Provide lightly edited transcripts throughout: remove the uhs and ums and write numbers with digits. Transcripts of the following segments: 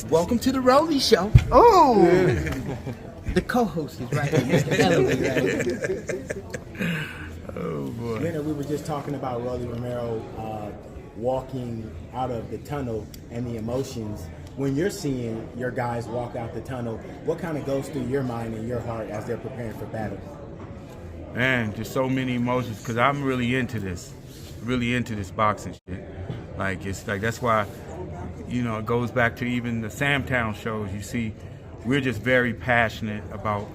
welcome to the Rolly Show. Oh! The co-host is right here, Mr. Elevate. Oh boy. Leonard, we were just talking about Rolly Romero walking out of the tunnel and the emotions. When you're seeing your guys walk out the tunnel, what kind of goes through your mind and your heart as they're preparing for battle? Man, just so many emotions because I'm really into this boxing shit. Like, it's like, that's why, you know, it goes back to even the Samtown shows. You see, we're just very passionate about,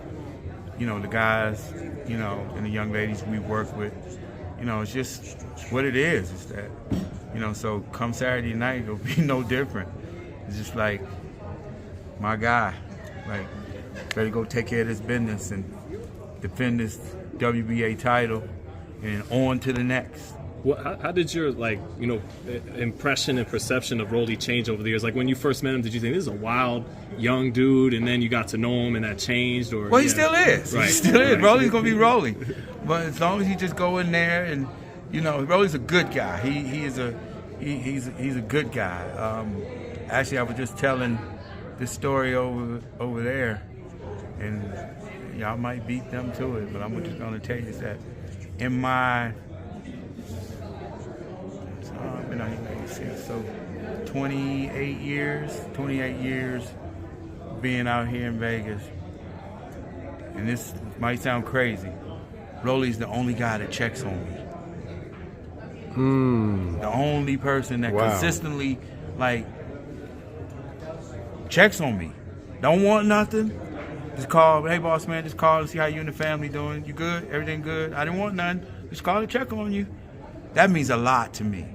you know, the guys, you know, and the young ladies we work with. You know, it's just what it is. It's that, you know, so come Saturday night, it'll be no different. It's just like, my guy, like, better go take care of this business and defend this WBA title and on to the next. Well, how did your, like, you know, impression and perception of Rolly change over the years? Like, when you first met him, did you think this is a wild young dude, and then you got to know him and that changed? Or well, he still is. Right. He still is. Right. Rolly's gonna be Rolly, but as long as you just go in there and, you know, Rolly's a good guy. He's a good guy. Actually, I was just telling this story over there, and y'all might beat them to it, but I'm just gonna tell you that in my so 28 years being out here in Vegas, and this might sound crazy, Rolly's the only guy that checks on me. The only person that consistently, like, checks on me. Don't want nothing. Just call, hey boss man, just call and see how you and the family doing. You good? Everything good? I didn't want nothing. Just call to check on you. That means a lot to me.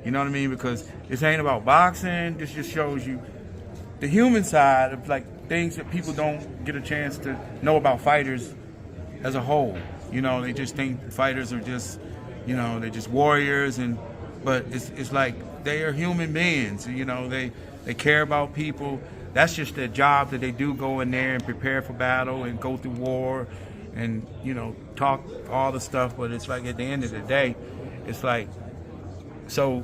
You know what I mean? Because this ain't about boxing. This just shows you the human side of, like, things that people don't get a chance to know about fighters as a whole. You know, they just think fighters are just, you know, they're just warriors, but it's like they are human beings. You know, they care about people. That's just their job that they do, go in there and prepare for battle and go through war and, you know, talk all the stuff. But it's like, at the end of the day, it's like, so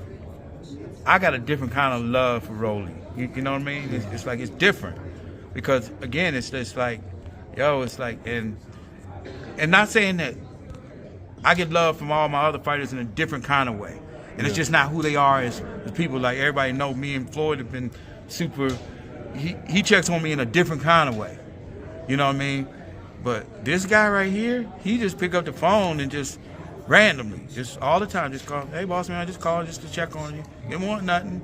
I got a different kind of love for Rolly. You know what I mean? It's like, it's different because, again, it's just like, yo, it's like, and not saying that I get love from all my other fighters in a different kind of way. And it's just not who they are as people. Like, everybody know me and Floyd have been super, he checks on me in a different kind of way. You know what I mean? But this guy right here, he just pick up the phone and just randomly, just all the time, just call, hey boss man, I just called just to check on you. You don't want nothing.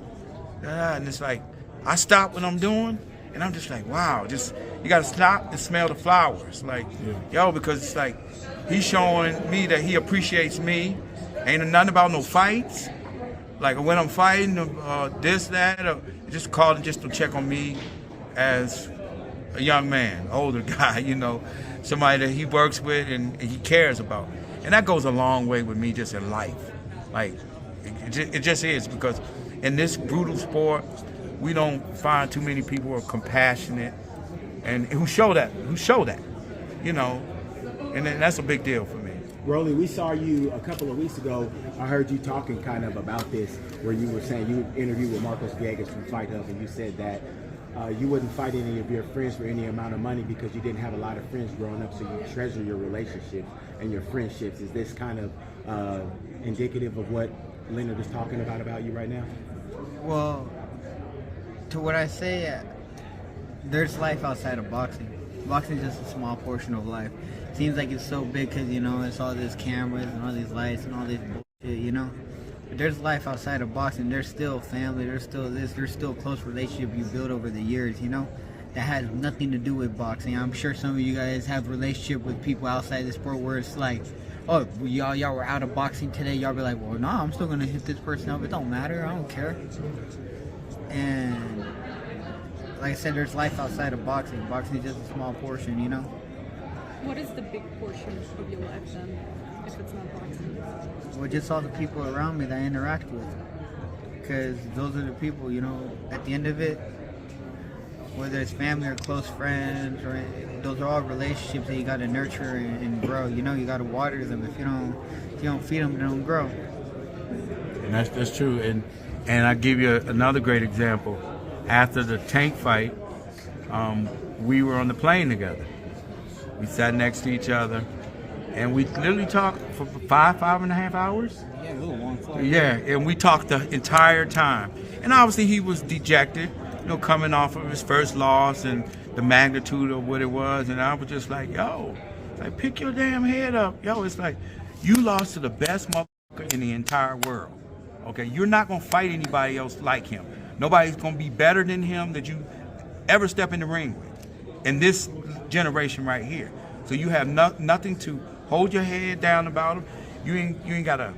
And it's like, I stop what I'm doing, and I'm just like, wow, just, you gotta stop and smell the flowers. Like, yo, because it's like, he's showing me that he appreciates me. Ain't nothing about no fights. Like, when I'm fighting, this, that, or just calling just to check on me as a young man, older guy, you know, somebody that he works with and he cares about. And that goes a long way with me just in life. Like, it just is, because in this brutal sport, we don't find too many people who are compassionate and who show that, you know, and that's a big deal for me. Rolly, we saw you a couple of weeks ago. I heard you talking kind of about this, where you were saying, you interviewed with Marcos Villegas from Fight Hub, and you said that you wouldn't fight any of your friends for any amount of money because you didn't have a lot of friends growing up, so you treasure your relationships and your friendships. Is this kind of indicative of what Leonard is talking about you right now? Well, to what I say, there's life outside of boxing. Boxing is just a small portion of life. Seems like it's so big because, you know, it's all these cameras and all these lights and all this bullshit, you know? But there's life outside of boxing. There's still family, there's still this, there's still close relationship you build over the years, you know? That has nothing to do with boxing. I'm sure some of you guys have relationship with people outside the sport where it's like, oh, y'all were out of boxing today. Y'all be like, well, no, I'm still gonna hit this person up. It don't matter. I don't care. And like I said, there's life outside of boxing. Boxing is just a small portion, you know? What is the big portion of your life then, if it's not boxing? Well, just all the people around me that I interact with. Because those are the people, you know, at the end of it, whether it's family or close friends, or those are all relationships that you got to nurture and grow. You know, you got to water them. If you don't feed them, they don't grow. And that's true. And I give you another great example. after the Tank fight, we were on the plane together. We sat next to each other, and we literally talked for 5.5 hours. Yeah, a little long flight. Yeah, and we talked the entire time. And obviously he was dejected, coming off of his first loss and the magnitude of what it was. And I was just like, yo, like, pick your damn head up. Yo, it's like, you lost to the best motherfucker in the entire world. Okay, you're not going to fight anybody else like him. Nobody's going to be better than him that you ever step in the ring with in this generation right here. So you have nothing to hold your head down about him. You ain't got to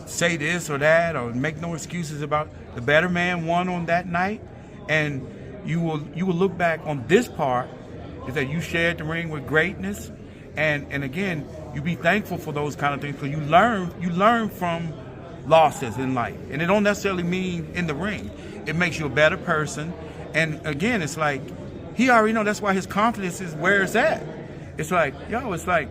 say this or that or make no excuses about the better man won on that night. And you will look back on this part is that you shared the ring with greatness. And again, you be thankful for those kind of things because you learn from losses in life. And it don't necessarily mean in the ring. It makes you a better person. And again, it's like, he already know that's why his confidence is where it's at. It's like, yo, it's like,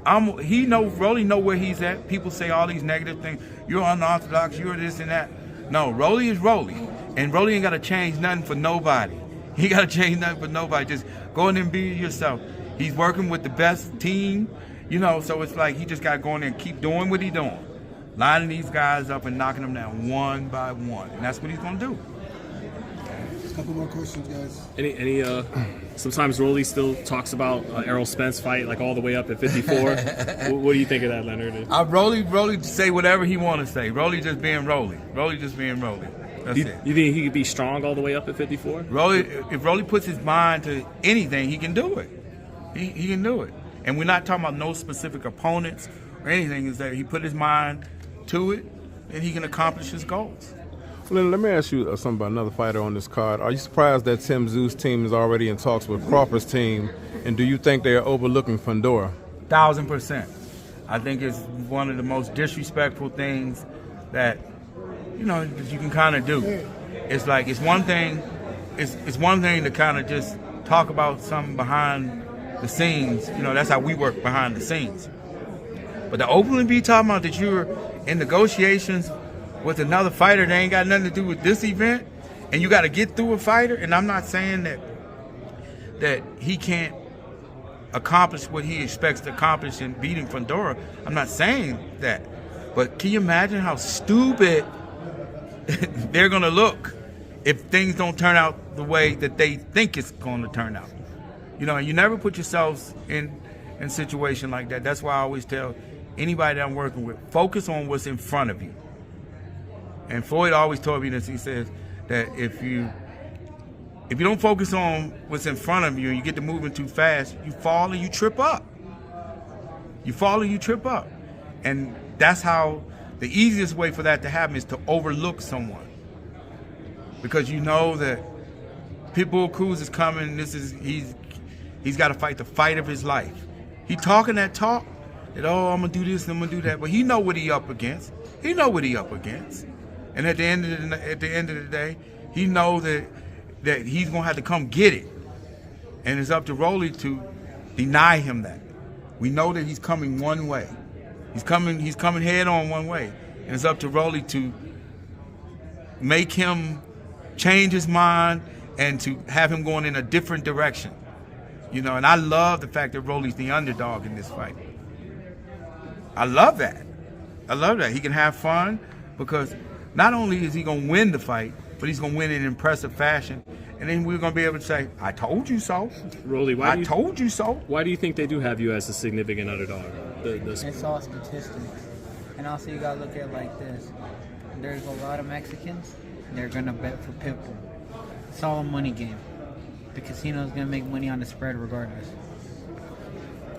Rolly know where he's at. People say all these negative things. You're unorthodox, you're this and that. No, Rolly is Rolly. And Rolly ain't got to change nothing for nobody. He got to change nothing for nobody. Just go in there and be yourself. He's working with the best team, so it's like he just got to go in there and keep doing what he's doing. Lining these guys up and knocking them down one by one. And that's what he's going to do. A couple more questions, guys. Any sometimes Rolly still talks about Errol Spence fight like all the way up at 54. What do you think of that, Leonard? Rolly say whatever he want to say. Rolly just being Rolly. Rolly just being Rolly. That's it. You think he could be strong all the way up at 54? If Rolly puts his mind to anything, he can do it. He can do it. And we're not talking about no specific opponents or anything. Is that he put his mind to it, and he can accomplish his goals. Let me ask you something about another fighter on this card. Are you surprised that Tim Tszew's team is already in talks with Crawford's team, and do you think they are overlooking Fundora? 1,000%. I think it's one of the most disrespectful things that that you can kind of do. It's like it's one thing to kind of just talk about something behind the scenes. That's how we work behind the scenes. But to openly be talking about that you're in negotiations with another fighter that ain't got nothing to do with this event, and you got to get through a fighter, and I'm not saying that he can't accomplish what he expects to accomplish in beating Fundora. I'm not saying that. But can you imagine how stupid they're going to look if things don't turn out the way that they think it's going to turn out? You never put yourselves in a situation like that. That's why I always tell anybody that I'm working with, focus on what's in front of you. And Floyd always told me this. He says that if you don't focus on what's in front of you and you get to moving too fast, you fall and you trip up. You fall and you trip up. And that's how the easiest way for that to happen is to overlook someone. Because you know that Pitbull Cruz is coming. He's got to fight the fight of his life. He talking that talk that, I'm going to do this and I'm going to do that. But he know what he up against. He know what he up against. And at the end of the day, he know that he's going to have to come get it. And it's up to Rolly to deny him that. We know that he's coming one way. He's coming head on one way. And it's up to Rolly to make him change his mind and to have him going in a different direction. And I love the fact that Rolly's the underdog in this fight. I love that. He can have fun because not only is he going to win the fight, but he's going to win in impressive fashion. And then we're going to be able to say, I told you so. Rolly, told you so. Why do you think they do have you as a significant underdog? It's all statistics. And also you got to look at it like this. There's a lot of Mexicans, they're going to bet for Pitbull. It's all a money game. The casino's going to make money on the spread regardless.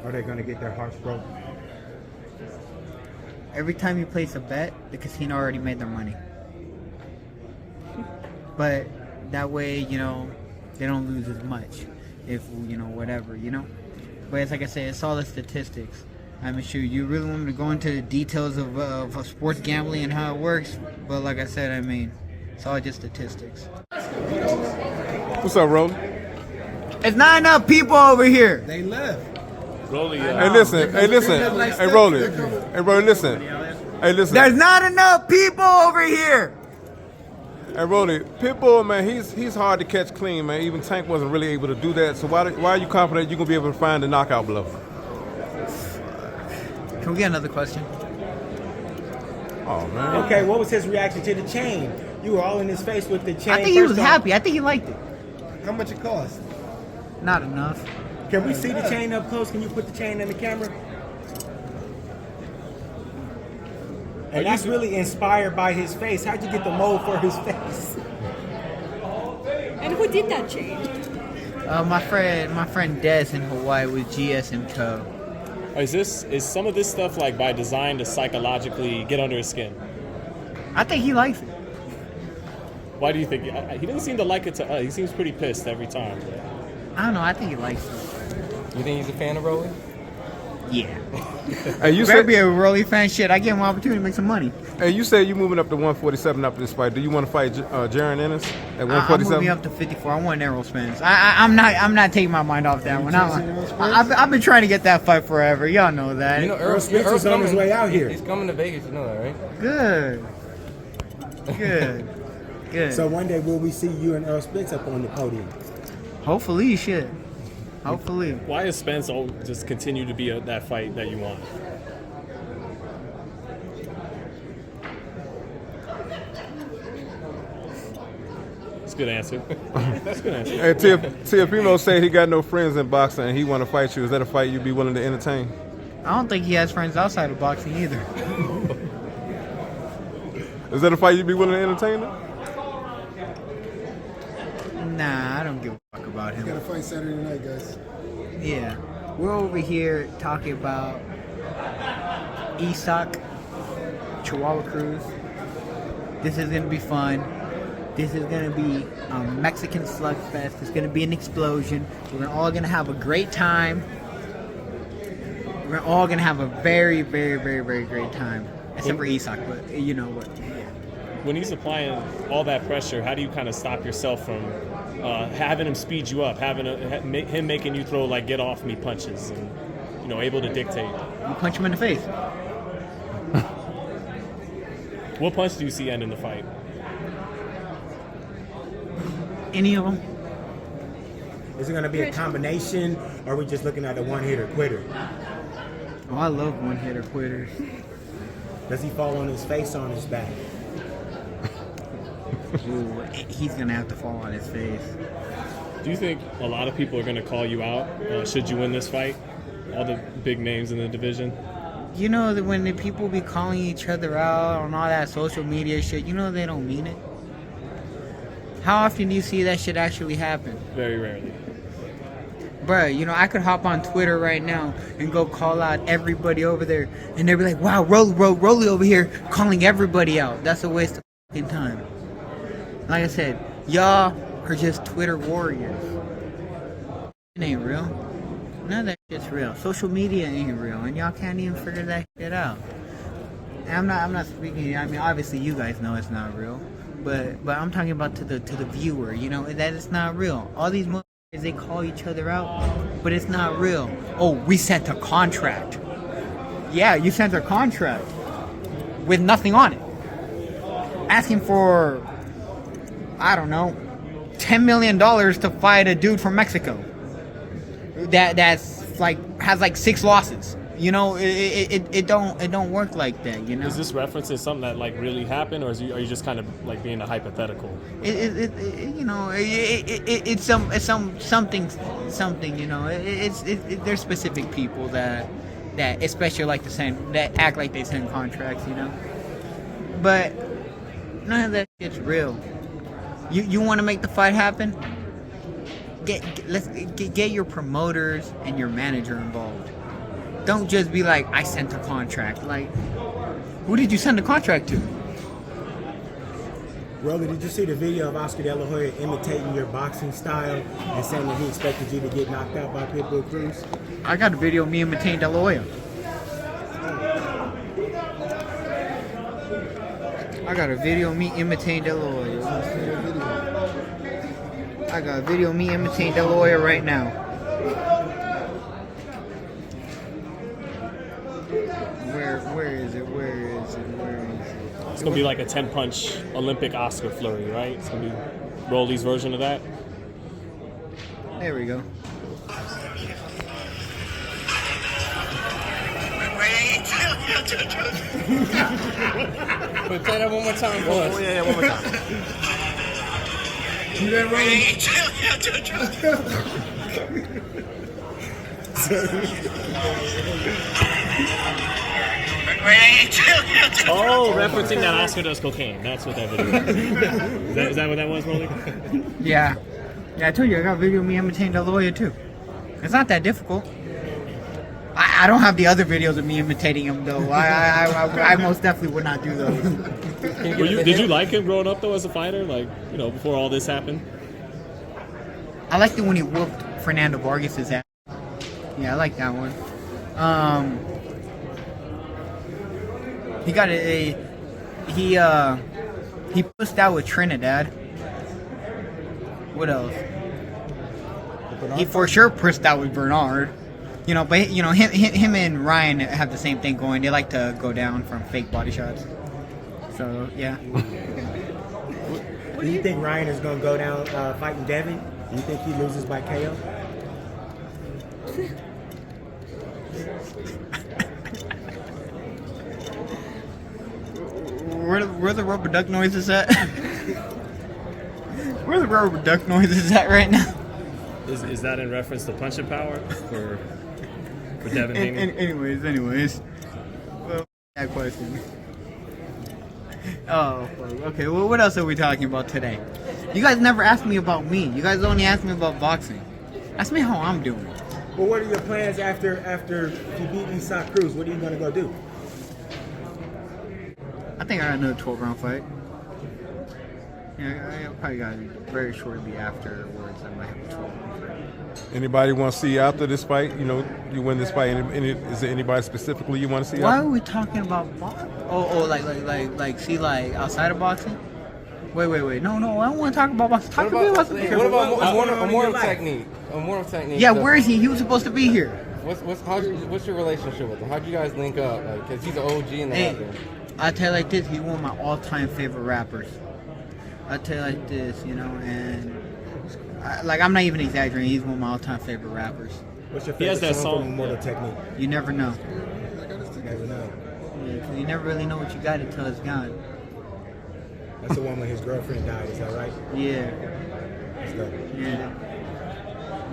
Are they going to get their hearts broken? Every time you place a bet, the casino already made their money. But that way, they don't lose as much. If, whatever, But it's like I said, it's all the statistics. Sure, you really want me to go into the details of sports gambling and how it works. But like I said, it's all just statistics. What's up, Rolly? It's not enough people over here. They left. Rolly, Hey, listen. Hey, Rolly. Hey, Rolly, listen. Hey, listen. There's not enough people over here. Hey, Rolly, Pitbull, man, he's hard to catch clean, man. Even Tank wasn't really able to do that. So why are you confident you're going to be able to find the knockout blow? Can we get another question? Oh, man. Okay, what was his reaction to the chain? You were all in his face with the chain. I think he was First off, happy. I think he liked it. How much it cost? Not enough. Can we see the chain up close? Can you put the chain in the camera? And that's really inspired by his face. How'd you get the mold for his face? And who did that chain? My friend Des in Hawaii with GS and Co. Is some of this stuff like by design to psychologically get under his skin? I think he likes it. Why do you think he doesn't seem to like it to us? He seems pretty pissed every time. I don't know. I think he likes it. You think he's a fan of Rolly? Yeah. Hey, you You better said be a Rolly fan. Shit, I give him an opportunity to make some money. Hey, you said you moving up to 147 after this fight. Do you want to fight Jaron Ennis at I'm 147? moving up to 54. I want Errol Spence. I'm not taking my mind off that one. chasing Errol Spence? I've been trying to get that fight forever. Y'all know that. You know, Earl Spence is on his way out here. He's coming to Vegas. You know that, right? Good. Good. So one day will we see you and Earl Spence up on the podium? Hopefully you should. Hopefully. Why is Spence just continue to be that fight that you want? That's a good answer. That's a good answer. Hey, Teofimo said he got no friends in boxing and he want to fight you. Is that a fight you'd be willing to entertain? I don't think he has friends outside of boxing either. Is that a fight you'd be willing to entertain? Though? Nah, I don't give a fuck about Got him. a fight Saturday night, guys. Yeah. We're over here talking about Isak, Chihuahua Cruz. This is going to be fun. This is going to be a Mexican slugfest. It's going to be an explosion. We're all going to have a great time. We're all going to have a very, very, very, very great time. Except for Isak, but you know what. When he's applying all that pressure, how do you kind of stop yourself from having him speed you up, him making you throw like get off me punches, and able to dictate? You punch him in the face. What punch do you see ending the fight? Any of them. Is it going to be a combination, or are we just looking at a one-hitter quitter? Oh, I love one-hitter quitters. Does he fall on his face or on his back? Ooh, he's going to have to fall on his face. Do you think a lot of people are going to call you out should you win this fight? All the big names in the division? You know that when the people be calling each other out on all that social media shit, you know they don't mean it. How often do you see that shit actually happen? Very rarely. Bruh, I could hop on Twitter right now and go call out everybody over there, and they'll be like, wow, Rolly over here calling everybody out. That's a waste of fucking time. Like I said, y'all are just Twitter warriors. It ain't real. None of that shit's real. Social media ain't real, and y'all can't even figure that shit out. And I'm not speaking. I mean, obviously you guys know it's not real, but I'm talking about to the viewer. That it's not real. All these motherfuckers, they call each other out, but it's not real. Oh, we sent a contract. Yeah, you sent a contract with nothing on it, asking for, I don't know, $10 million to fight a dude from Mexico that's like has like 6 losses. It don't work like that. Is this referencing something that like really happened, or are you just kind of like being a hypothetical? It's something. There's specific people that especially like that act like they send contracts. But none of that shit's real. You want to make the fight happen? Let's get your promoters and your manager involved. Don't just be like, I sent a contract. Like, who did you send the contract to? Rolly, did you see the video of Oscar De La Hoya imitating your boxing style and saying that he expected you to get knocked out by Pitbull Cruz? I got a video of me imitating De La Hoya. I got a video of me imitating De La Hoya. I got a video of me imitating De La Hoya right now. Where is it? It's gonna be like a 10-punch Olympic Oscar flurry, right? It's gonna be Rolly's version of that. There we go. Wait, play that one more time for us. Yeah, one more time. You that Oh, referencing that Oscar does cocaine. That's what that video is. Is that what that was, Rolly? Yeah. Yeah, I told you I got a video of me imitating the lawyer too. It's not that difficult. I don't have the other videos of me imitating him though. I most definitely would not do those. Did you like him growing up though as a fighter? Like, you know, before all this happened? I liked it when he whooped Fernando Vargas' ass. Yeah, I like that one. He got he pushed out with Trinidad. What else? He for sure pushed out with Bernard. You know, but you know him and Ryan have the same thing going. They like to go down from fake body shots. So yeah. Do you think Ryan is going to go down fighting Devin? Do you think he loses by KO? Where the rubber duck noises at? Where the rubber duck noises at right now? Is that in reference to punching power for Devin Haney? Anyways. Well, that question. Oh, fuck. Okay. Well, what else are we talking about today? You guys never asked me about me. You guys only asked me about boxing. Ask me how I'm doing. Well, what are your plans after you beat Isak Cruz? What are you going to go do? I think I got another 12-round fight. Yeah, I probably got very shortly afterwards. I might have a 12-round fight. Anybody want to see you after this fight? You know, you win this fight. Is there anybody specifically you want to see? Why after? are we talking about boxing? Like outside of boxing? Wait. No, I don't want to talk about boxing. Talk to me about something. What about Immortal Technique? Immortal Technique. Yeah, where is he? He was supposed to be here. What's your relationship with him? How'd you guys link up? Like, cause he's an OG in the Hey, rap game. I tell you like this, he's one of my all-time favorite rappers. I tell you like this, you know, and I'm not even exaggerating. He's one of my all-time favorite rappers. What's your He has favorite that song song, from Immortal yeah. Technique? You never know. Never know. Yeah, 'cause you never really know what you got until it's gone. That's the one when his girlfriend died. Is that right? Yeah, Let's go. yeah.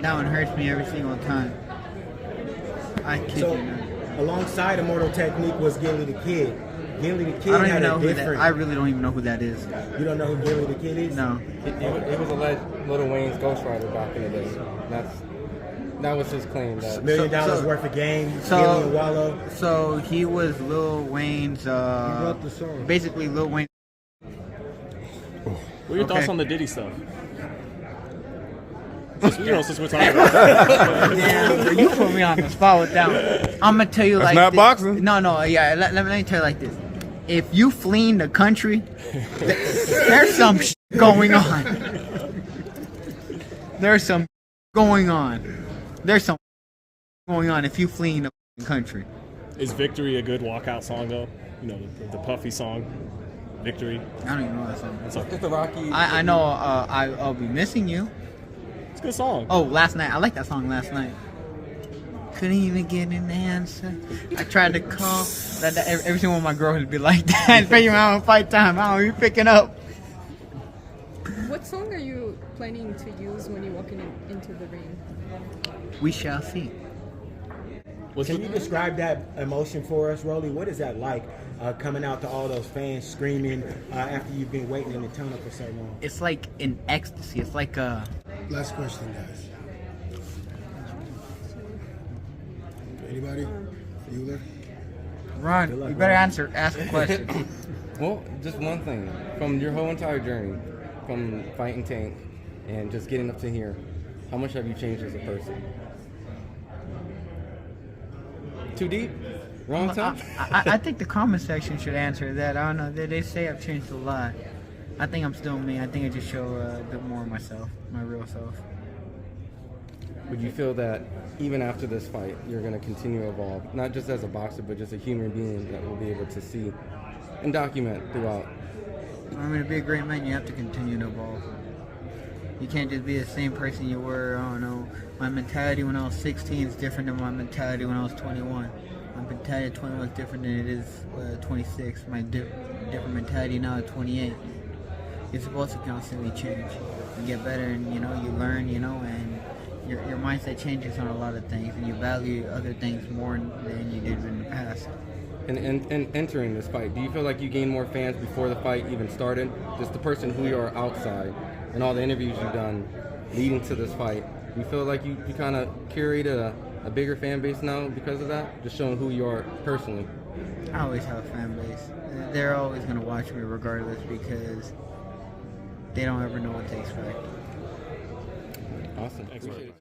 That one hurts me every single time. I kid So, you not. alongside Immortal Technique was Gilly the Kid. Gilly the Kid I don't had even know a who that. different. I really don't even know who that is. You don't know who Gilly the Kid is? No. He was alleged Lil Wayne's ghostwriter back in the day. That was his claim. That $1 million worth of game. So- Gilly and Wallow. So he was Lil Wayne's. wrote the song. Basically, Lil Wayne. What are your thoughts Okay. on the Diddy stuff? Since we're talking about that. Damn, you put me on the spot with that one. I'm gonna tell you That's like not this. boxing. No, yeah. Let me tell you like this. If you fleeing the country, there's some going on. There's some going on. There's some going on if you fleeing the country. Is Victory a good walkout song though? You know, the Puffy song, Victory. I don't even know that song. That's okay. it's the Rocky. I know. I'll be missing you. It's a good song. Oh, last night. I liked that song last night. Couldn't even get an answer. I tried to call. Every single one of my girls would be like that. Especially when I'm on fight time. I don't be picking up. What song are you planning to use when you walk into the ring? We shall see. Can you describe that emotion for us, Rolly? What is that like, coming out to all those fans screaming after you've been waiting in the tunnel for so long? It's like an ecstasy. It's like a. Last question, guys. Anybody? Bueller? Ron, you better ask a question. Well, just one thing. From your whole entire journey, from fighting Tank and just getting up to here, how much have you changed as a person? Too deep? Wrong time? I think the comment section should answer that. I don't know. They say I've changed a lot. I think I'm still me. I think I just show a bit more of myself, my real self. Would you feel that even after this fight, you're going to continue to evolve, not just as a boxer, but just a human being that will be able to see and document throughout? I'm going to be a great man, you have to continue to evolve. You can't just be the same person you were, I don't know. My mentality when I was 16 is different than my mentality when I was 21. My mentality at 21 is different than it is 26. My different mentality now at 28. You're supposed to constantly change. You get better and, you learn, and your mindset changes on a lot of things, and you value other things more than you did in the past. And entering this fight, do you feel like you gained more fans before the fight even started? Just the person who you are outside and all the interviews you've done leading to this fight, do you feel like you kind of curated a bigger fan base now because of that? Just showing who you are personally. I always have a fan base. They're always going to watch me regardless because they don't ever know what to expect. Awesome. Thanks, Appreciate it.